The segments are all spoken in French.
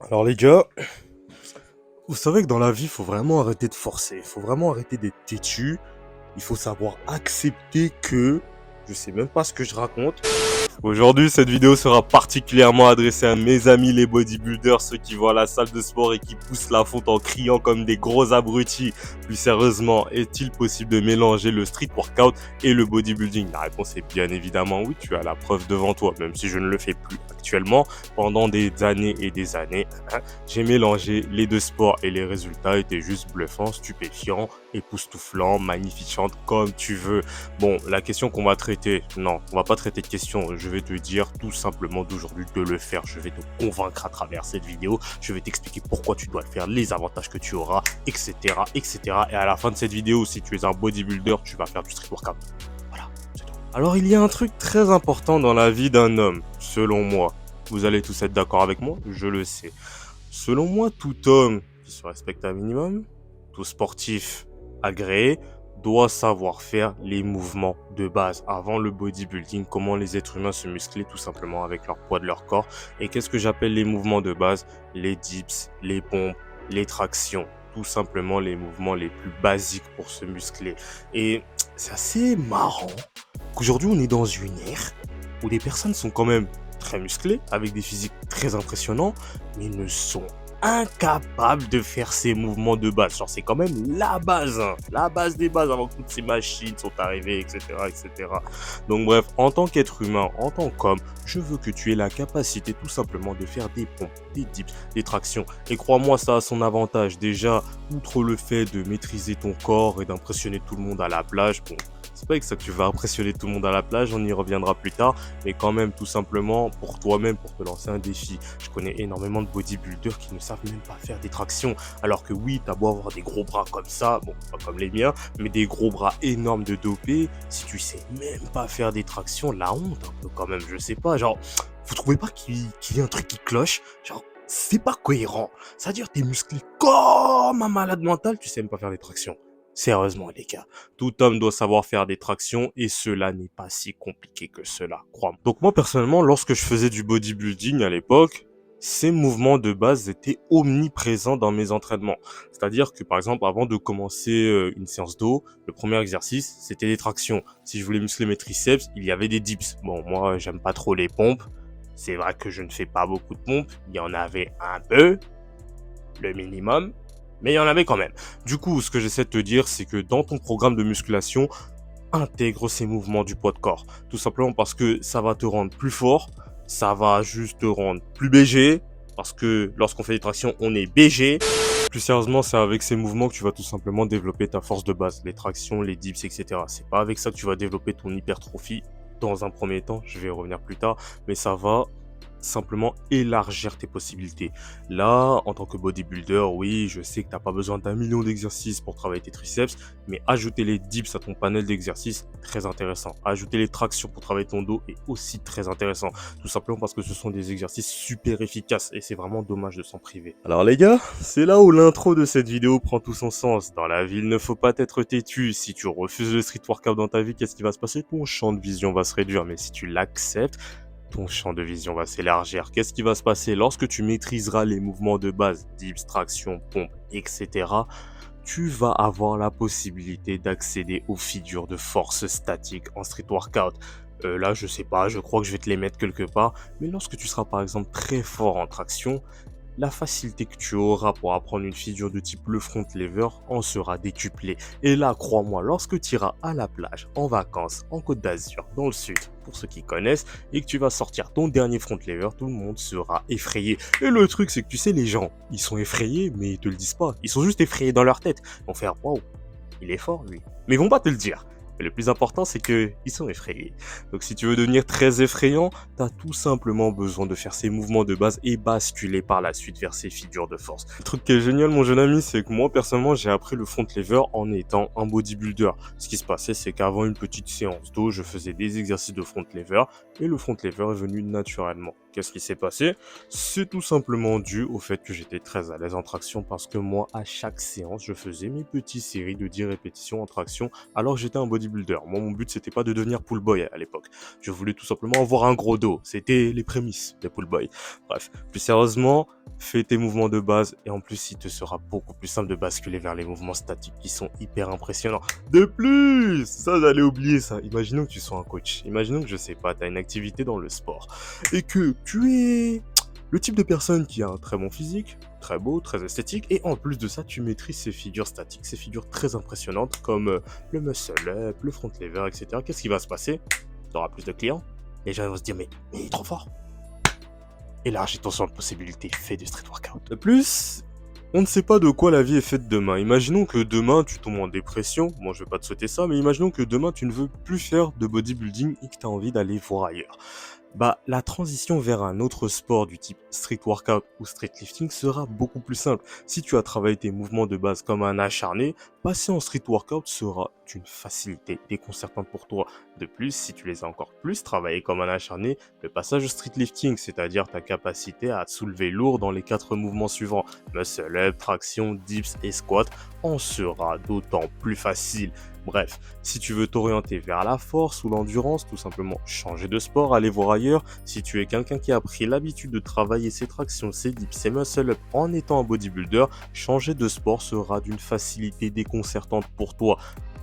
Alors les gars, vous savez que dans la vie, il faut vraiment arrêter de forcer, il faut vraiment arrêter d'être têtu, il faut savoir accepter que je sais même pas ce que je raconte. Aujourd'hui, cette vidéo sera particulièrement adressée à mes amis les bodybuilders, ceux qui vont à la salle de sport et qui poussent la fonte en criant comme des gros abrutis. Plus sérieusement, est-il possible de mélanger le street workout et le bodybuilding? La réponse est bien évidemment oui, tu as la preuve devant toi, même si je ne le fais plus actuellement. Pendant des années et des années, j'ai mélangé les deux sports et les résultats étaient juste bluffants, stupéfiants, époustouflants, magnifiques, comme tu veux. Bon, la question qu'on va traiter, non, on va pas traiter de questions. Je vais te dire tout simplement d'aujourd'hui de le faire. Je vais te convaincre à travers cette vidéo. Je vais t'expliquer pourquoi tu dois le faire, les avantages que tu auras, etc., etc. Et à la fin de cette vidéo, si tu es un bodybuilder, tu vas faire du street workout. Voilà, c'est tout. Alors, il y a un truc très important dans la vie d'un homme, selon moi. Vous allez tous être d'accord avec moi, je le sais. Selon moi, tout homme qui se respecte un minimum, tout sportif agréé, doit savoir faire les mouvements de base avant le bodybuilding, comment les êtres humains se muscler tout simplement avec leur poids de leur corps. Et qu'est-ce que j'appelle les mouvements de base? Les dips, les pompes, les tractions, tout simplement les mouvements les plus basiques pour se muscler. Et c'est assez marrant qu'aujourd'hui on est dans une ère où des personnes sont quand même très musclées, avec des physiques très impressionnants, mais ne sont incapables de faire ces mouvements de base. Genre, c'est quand même la base, hein, la base des bases avant que toutes ces machines sont arrivées, etc., etc. Donc bref, en tant qu'être humain, en tant qu'homme, je veux que tu aies la capacité tout simplement de faire des pompes, des dips, des tractions. Et crois-moi, ça a son avantage. Déjà, outre le fait de maîtriser ton corps et d'impressionner tout le monde à la plage, bon, c'est pas avec ça que tu vas impressionner tout le monde à la plage, on y reviendra plus tard, mais quand même tout simplement pour toi-même, pour te lancer un défi. Je connais énormément de bodybuilders qui ne savent même pas faire des tractions, alors que oui, t'as beau avoir des gros bras comme ça, bon, pas comme les miens, mais des gros bras énormes de dopé, si tu sais même pas faire des tractions, la honte un peu quand même, je sais pas, genre, vous trouvez pas qu'il y a un truc qui cloche? Genre, c'est pas cohérent. C'est-à-dire, t'es musclé comme un malade mental, tu sais même pas faire des tractions. Sérieusement, les gars. Tout homme doit savoir faire des tractions et cela n'est pas si compliqué que cela, crois-moi. Donc moi, personnellement, lorsque je faisais du bodybuilding à l'époque, ces mouvements de base étaient omniprésents dans mes entraînements. C'est-à-dire que, par exemple, avant de commencer une séance d'eau, le premier exercice, c'était des tractions. Si je voulais muscler mes triceps, il y avait des dips. Bon, moi, j'aime pas trop les pompes. C'est vrai que je ne fais pas beaucoup de pompes. Il y en avait un peu, le minimum, mais il y en avait quand même. Du coup, ce que j'essaie de te dire, c'est que dans ton programme de musculation, intègre ces mouvements du poids de corps. Tout simplement parce que ça va te rendre plus fort, ça va juste te rendre plus BG, parce que lorsqu'on fait des tractions, on est BG. Plus sérieusement, c'est avec ces mouvements que tu vas tout simplement développer ta force de base, les tractions, les dips, etc. C'est pas avec ça que tu vas développer ton hypertrophie dans un premier temps, je vais y revenir plus tard, mais ça va simplement élargir tes possibilités. Là, en tant que bodybuilder, oui, je sais que t'as pas besoin d'un million d'exercices pour travailler tes triceps, mais ajouter les dips à ton panel d'exercices, très intéressant. Ajouter les tractions pour travailler ton dos est aussi très intéressant. Tout simplement parce que ce sont des exercices super efficaces et c'est vraiment dommage de s'en priver. Alors les gars, c'est là où l'intro de cette vidéo prend tout son sens. Dans la vie, il ne faut pas être têtu. Si tu refuses le street workout dans ta vie, qu'est-ce qui va se passer? Ton champ de vision va se réduire, mais si tu l'acceptes, ton champ de vision va s'élargir. Qu'est-ce qui va se passer lorsque tu maîtriseras les mouvements de base, dips, traction, pompe, etc. Tu vas avoir la possibilité d'accéder aux figures de force statique en street workout. Là, je sais pas, je crois que je vais te les mettre quelque part. Mais lorsque tu seras par exemple très fort en traction, la facilité que tu auras pour apprendre une figure de type le front lever en sera décuplée. Et là, crois-moi, lorsque tu iras à la plage, en vacances, en Côte d'Azur, dans le sud, pour ceux qui connaissent, et que tu vas sortir ton dernier front lever, tout le monde sera effrayé. Et le truc, c'est que tu sais, les gens, ils sont effrayés, mais ils te le disent pas. Ils sont juste effrayés dans leur tête. Ils vont faire, waouh, il est fort, lui. Mais ils vont pas te le dire. Mais le plus important, c'est que ils sont effrayés. Donc si tu veux devenir très effrayant, t'as tout simplement besoin de faire ces mouvements de base et basculer par la suite vers ces figures de force. Le truc qui est génial, mon jeune ami, c'est que moi, personnellement, j'ai appris le front lever en étant un bodybuilder. Ce qui se passait, c'est qu'avant une petite séance d'eau, je faisais des exercices de front lever et le front lever est venu naturellement. Qu'est-ce qui s'est passé? C'est tout simplement dû au fait que j'étais très à l'aise en traction parce que moi, à chaque séance, je faisais mes petites séries de 10 répétitions en traction alors que j'étais un bodybuilder. Moi, mon but, c'était pas de devenir pool boy à l'époque. Je voulais tout simplement avoir un gros dos. C'était les prémices des pool boy. Bref, plus sérieusement, fais tes mouvements de base et en plus il te sera beaucoup plus simple de basculer vers les mouvements statiques qui sont hyper impressionnants. De plus, ça j'allais oublier ça, imaginons que tu sois un coach, imaginons que je sais pas, tu as une activité dans le sport et que tu es le type de personne qui a un très bon physique, très beau, très esthétique, et en plus de ça, tu maîtrises ces figures statiques, ces figures très impressionnantes comme le muscle up, le front lever, etc. Qu'est-ce qui va se passer? Tu auras plus de clients, les gens vont se dire mais il est trop fort. Élargis ton champ de possibilités, fais du street workout. De plus, on ne sait pas de quoi la vie est faite demain. Imaginons que demain tu tombes en dépression, moi je vais pas te souhaiter ça, mais imaginons que demain tu ne veux plus faire de bodybuilding et que tu as envie d'aller voir ailleurs. Bah, la transition vers un autre sport du type street workout ou street lifting sera beaucoup plus simple. Si tu as travaillé tes mouvements de base comme un acharné, passer en street workout sera une facilité déconcertante pour toi. De plus, si tu les as encore plus travaillés comme un acharné, le passage au street lifting, c'est-à-dire ta capacité à soulever lourd dans les 4 mouvements suivants, muscle up, traction, dips et squat, en sera d'autant plus facile. Bref, si tu veux t'orienter vers la force ou l'endurance, tout simplement changer de sport, aller voir ailleurs. Si tu es quelqu'un qui a pris l'habitude de travailler ses tractions, ses dips, ses muscle-up en étant un bodybuilder, changer de sport sera d'une facilité déconcertante pour toi.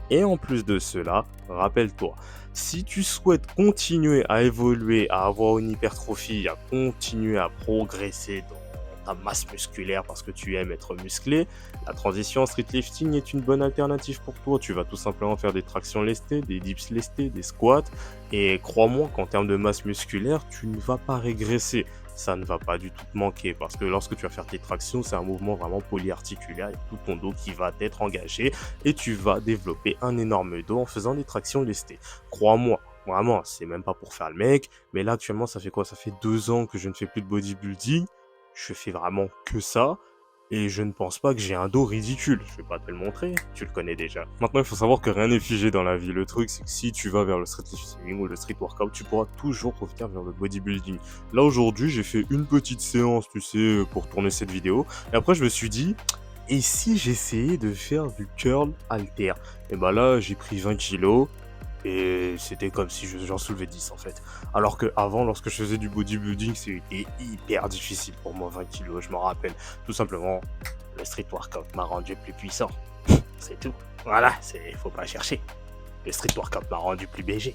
Et en plus de cela, rappelle-toi, si tu souhaites continuer à évoluer, à avoir une hypertrophie, à continuer à progresser dans ta masse musculaire parce que tu aimes être musclé, la transition en street lifting est une bonne alternative pour toi. Tu vas tout simplement faire des tractions lestées, des dips lestés, des squats. Et crois-moi qu'en termes de masse musculaire, tu ne vas pas régresser. Ça ne va pas du tout te manquer parce que lorsque tu vas faire tes tractions, c'est un mouvement vraiment polyarticulaire. Il y a tout ton dos qui va être engagé et tu vas développer un énorme dos en faisant des tractions lestées. Crois-moi. Vraiment, c'est même pas pour faire le mec, mais là actuellement ça fait quoi? Ça fait 2 ans que je ne fais plus de bodybuilding. Je fais vraiment que ça. Et je ne pense pas que j'ai un dos ridicule. Je vais pas te le montrer, tu le connais déjà. Maintenant, il faut savoir que rien n'est figé dans la vie. Le truc, c'est que si tu vas vers le street lifting ou le street workout, tu pourras toujours revenir vers le bodybuilding. Là, aujourd'hui, j'ai fait une petite séance, tu sais, pour tourner cette vidéo. Et après, je me suis dit, et si j'essayais de faire du curl halter? Et bah là, j'ai pris 20 kilos. Et c'était comme si j'en soulevais 10 en fait. Alors que avant, lorsque je faisais du bodybuilding, c'était hyper difficile pour moi, 20 kilos, je m'en rappelle. Tout simplement, le street workout m'a rendu plus puissant. C'est tout. Voilà, faut pas chercher. Le street workout m'a rendu plus BG.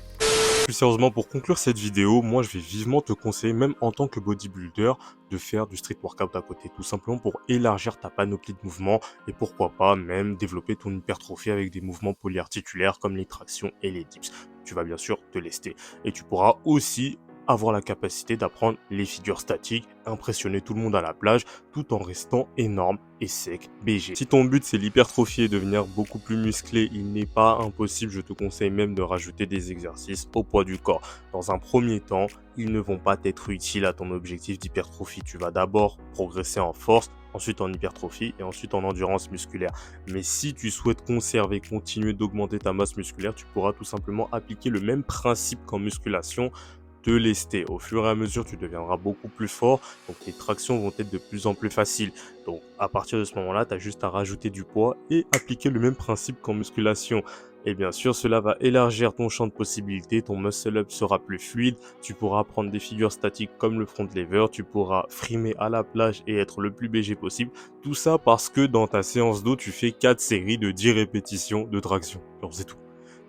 Plus sérieusement, pour conclure cette vidéo, moi je vais vivement te conseiller, même en tant que bodybuilder, de faire du street workout à côté, tout simplement pour élargir ta panoplie de mouvements et pourquoi pas même développer ton hypertrophie avec des mouvements polyarticulaires comme les tractions et les dips. Tu vas bien sûr te lester et tu pourras aussi avoir la capacité d'apprendre les figures statiques, impressionner tout le monde à la plage, tout en restant énorme et sec BG. Si ton but c'est l'hypertrophie et devenir beaucoup plus musclé, il n'est pas impossible, je te conseille même de rajouter des exercices au poids du corps. Dans un premier temps, ils ne vont pas être utiles à ton objectif d'hypertrophie. Tu vas d'abord progresser en force, ensuite en hypertrophie et ensuite en endurance musculaire. Mais si tu souhaites conserver, continuer d'augmenter ta masse musculaire, tu pourras tout simplement appliquer le même principe qu'en musculation, te lester. Au fur et à mesure, tu deviendras beaucoup plus fort, donc tes tractions vont être de plus en plus faciles. Donc à partir de ce moment-là, tu as juste à rajouter du poids et appliquer le même principe qu'en musculation. Et bien sûr, cela va élargir ton champ de possibilités, ton muscle-up sera plus fluide, tu pourras prendre des figures statiques comme le front lever, tu pourras frimer à la plage et être le plus BG possible. Tout ça parce que dans ta séance d'eau, tu fais 4 séries de 10 répétitions de traction. Genre c'est tout.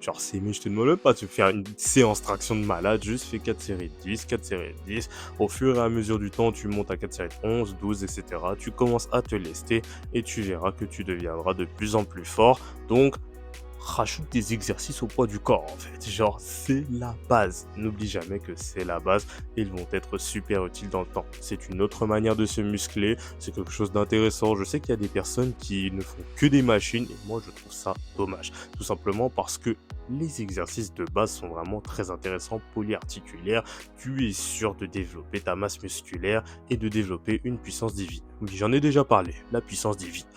Genre, mais je te demande pas de faire une séance traction de malade, juste fais 4 séries de 10, 4 séries de 10. Au fur et à mesure du temps, tu montes à 4 séries de 11, 12, etc. Tu commences à te lester et tu verras que tu deviendras de plus en plus fort. Donc, rajoute des exercices au poids du corps en fait. Genre, c'est la base. N'oublie jamais que c'est la base et ils vont être super utiles dans le temps. C'est une autre manière de se muscler, c'est quelque chose d'intéressant. Je sais qu'il y a des personnes qui ne font que des machines et moi je trouve ça dommage. Tout simplement parce que les exercices de base sont vraiment très intéressants, polyarticulaires. Tu es sûr de développer ta masse musculaire et de développer une puissance divine. Oui, j'en ai déjà parlé, la puissance divine.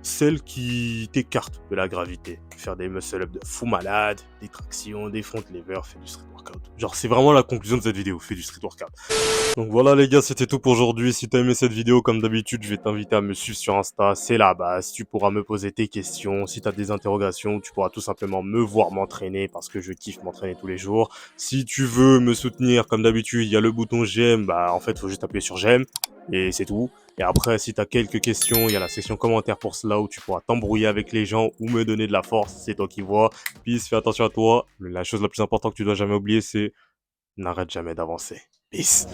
Celle qui t'écarte de la gravité. Faire des muscle-up de fou malade, des tractions, des front lever, fais du street workout. Genre, c'est vraiment la conclusion de cette vidéo, fais du street workout. Donc voilà les gars, c'était tout pour aujourd'hui. Si t'as aimé cette vidéo, comme d'habitude, je vais t'inviter à me suivre sur Insta, c'est la base. Tu pourras me poser tes questions. Si t'as des interrogations, tu pourras tout simplement me voir m'entraîner parce que je kiffe m'entraîner tous les jours. Si tu veux me soutenir, comme d'habitude, il y a le bouton j'aime. Bah en fait, faut juste appuyer sur j'aime et c'est tout. Et après, si t'as quelques questions, il y a la section commentaires pour cela où tu pourras t'embrouiller avec les gens ou me donner de la force. C'est toi qui vois. Peace, fais attention à toi. La chose la plus importante que tu dois jamais oublier, c'est n'arrête jamais d'avancer. Peace.